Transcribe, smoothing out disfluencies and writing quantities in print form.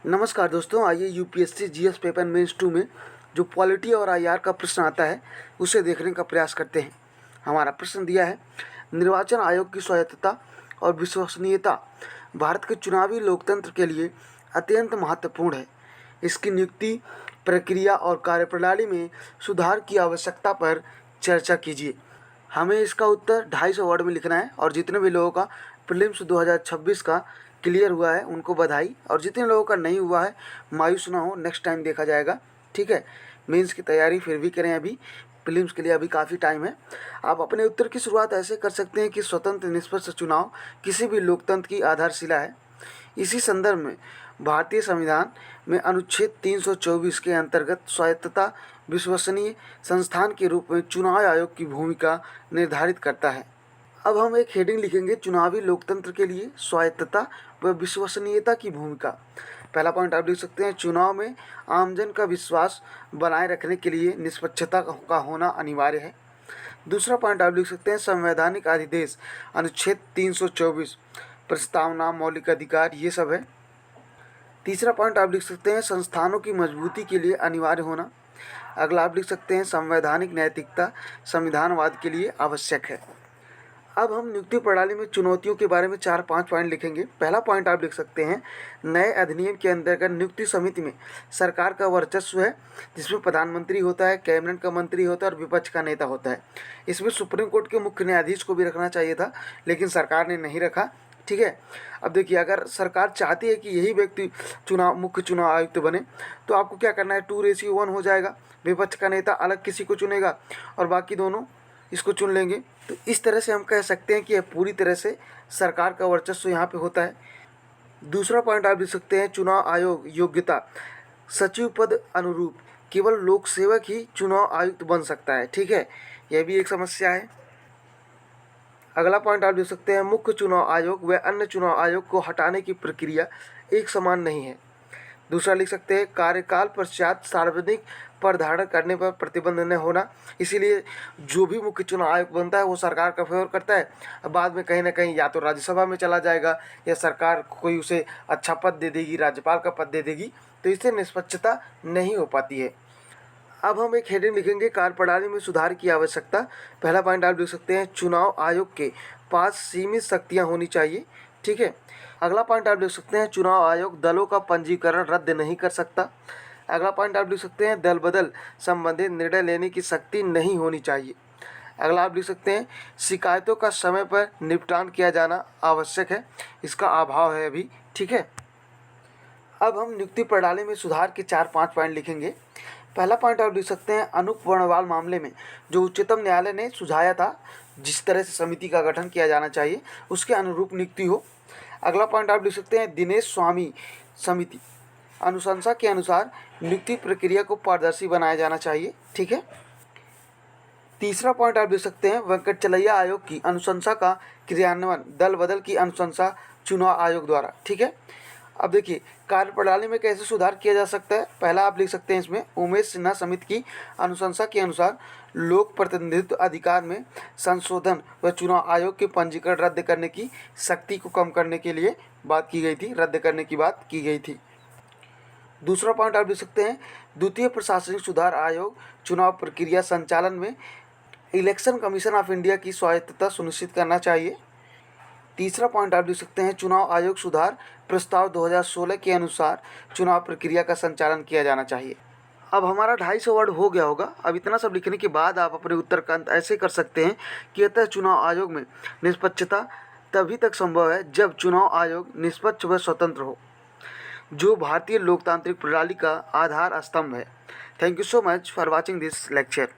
नमस्कार दोस्तों, आइए यूपीएससी जीएस पेपर मेंस 2 में जो पॉलिटी और आईआर का प्रश्न आता है उसे देखने का प्रयास करते हैं। हमारा प्रश्न दिया है, निर्वाचन आयोग की स्वायत्तता और विश्वसनीयता भारत के चुनावी लोकतंत्र के लिए अत्यंत महत्वपूर्ण है। इसकी नियुक्ति प्रक्रिया और कार्यप्रणाली में सुधार की आवश्यकता पर चर्चा कीजिए। हमें इसका उत्तर 250 वर्ड में लिखना है और जितने भी लोगों का प्रीलिम्स 2026 का क्लियर हुआ है उनको बधाई, और जितने लोगों का नहीं हुआ है मायूस ना हो, नेक्स्ट टाइम देखा जाएगा। ठीक है, मेंस की तैयारी फिर भी करें, अभी प्रीलिम्स के लिए अभी काफ़ी टाइम है। आप अपने उत्तर की शुरुआत ऐसे कर सकते हैं कि स्वतंत्र निष्पक्ष चुनाव किसी भी लोकतंत्र की आधारशिला है। इसी संदर्भ में भारतीय संविधान में अनुच्छेद 324 के अंतर्गत स्वायत्तता विश्वसनीय संस्थान के रूप में चुनाव आयोग की भूमिका निर्धारित करता है। अब हम एक हेडिंग लिखेंगे, चुनावी लोकतंत्र के लिए स्वायत्तता व विश्वसनीयता की भूमिका। पहला पॉइंट आप लिख सकते हैं, चुनाव में आमजन का विश्वास बनाए रखने के लिए निष्पक्षता का होना अनिवार्य है। दूसरा पॉइंट आप लिख सकते हैं, संवैधानिक अधिदेश अनुच्छेद 324 प्रस्तावना मौलिक अधिकार ये सब है। तीसरा पॉइंट आप लिख सकते हैं, संस्थानों की मजबूती के लिए अनिवार्य होना। अगला आप लिख सकते हैं, संवैधानिक नैतिकता संविधानवाद के लिए आवश्यक है। अब हम नियुक्ति प्रणाली में चुनौतियों के बारे में 4-5 पॉइंट लिखेंगे। पहला पॉइंट आप लिख सकते हैं, नए अधिनियम के अंतर्गत नियुक्ति समिति में सरकार का वर्चस्व है, जिसमें प्रधानमंत्री होता है, कैबिनेट का मंत्री होता है और विपक्ष का नेता होता है। इसमें सुप्रीम कोर्ट के मुख्य न्यायाधीश को भी रखना चाहिए था, लेकिन सरकार ने नहीं रखा। ठीक है, अब देखिए, अगर सरकार चाहती है कि यही व्यक्ति मुख्य चुनाव आयुक्त बने तो आपको क्या करना है, 2:1 हो जाएगा। विपक्ष का नेता अलग किसी को चुनेगा और बाकी दोनों इसको चुन लेंगे। तो इस तरह से हम कह सकते हैं कि यह पूरी तरह से सरकार का वर्चस्व यहाँ पे होता है। दूसरा पॉइंट आप लिख सकते हैं, चुनाव आयोग योग्यता सचिव पद अनुरूप केवल लोक सेवक ही चुनाव आयुक्त बन सकता है। ठीक है, यह भी एक समस्या है। अगला पॉइंट आप लिख सकते हैं, मुख्य चुनाव आयोग व अन्य चुनाव आयोग को हटाने की प्रक्रिया एक समान नहीं है। दूसरा लिख सकते हैं, कार्यकाल पश्चात सार्वजनिक पद धारण करने पर प्रतिबंध न होना। इसीलिए जो भी मुख्य चुनाव आयोग बनता है वो सरकार का फेवर करता है, अब बाद में कहीं ना कहीं या तो राज्यसभा में चला जाएगा या सरकार कोई उसे अच्छा पद दे देगी, राज्यपाल का पद दे देगी, तो इससे निष्पक्षता नहीं हो पाती है। अब हम एक हेडिंग लिखेंगे, कार्यप्रणाली में सुधार की आवश्यकता। पहला पॉइंट आप लिख सकते हैं, चुनाव आयोग के पास सीमित शक्तियाँ होनी चाहिए। ठीक है, अगला पॉइंट आप लिख सकते हैं, चुनाव आयोग दलों का पंजीकरण रद्द नहीं कर सकता। अगला पॉइंट आप लिख सकते हैं, दल बदल संबंधित निर्णय लेने की शक्ति नहीं होनी चाहिए। अगला आप लिख सकते हैं, शिकायतों का समय पर निपटान किया जाना आवश्यक है, इसका अभाव है अभी। ठीक है, अब हम नियुक्ति प्रणाली में सुधार के 4-5 पॉइंट लिखेंगे। पहला पॉइंट आप लिख सकते हैं, अनुप वर्णवाल मामले में जो उच्चतम न्यायालय ने सुझाया था, जिस तरह से समिति का गठन किया जाना चाहिए उसके अनुरूप नियुक्ति हो। अगला पॉइंट आप लिख सकते हैं, दिनेश स्वामी समिति अनुशंसा के अनुसार नियुक्ति प्रक्रिया को पारदर्शी बनाया जाना चाहिए। ठीक है, तीसरा पॉइंट आप लिख सकते हैं, वेंकटचलैया आयोग की अनुशंसा का क्रियान्वयन दल बदल की अनुशंसा चुनाव आयोग द्वारा। ठीक है, अब देखिए, कार्यप्रणाली में कैसे सुधार किया जा सकता है। पहला आप लिख सकते हैं, इसमें उमेश सिन्हा समिति की अनुशंसा के अनुसार लोक प्रतिनिधित्व अधिकार में संशोधन व चुनाव आयोग के पंजीकरण रद्द करने की शक्ति को कम करने के लिए बात की गई थी, रद्द करने की बात की गई थी। दूसरा पॉइंट आप लिख सकते हैं, द्वितीय प्रशासनिक सुधार आयोग चुनाव प्रक्रिया संचालन में इलेक्शन कमीशन ऑफ इंडिया की स्वायत्तता सुनिश्चित करना चाहिए। तीसरा पॉइंट आप लिख सकते हैं, चुनाव आयोग सुधार प्रस्ताव 2016 के अनुसार चुनाव प्रक्रिया का संचालन किया जाना चाहिए। अब हमारा 250 वर्ड हो गया होगा। अब इतना सब लिखने के बाद आप अपने उत्तर का अंत ऐसे कर सकते हैं कि अतः चुनाव आयोग में निष्पक्षता तभी तक संभव है जब चुनाव आयोग निष्पक्ष व स्वतंत्र हो, जो भारतीय लोकतांत्रिक प्रणाली का आधार स्तंभ है। Thank you so much for watching this lecture.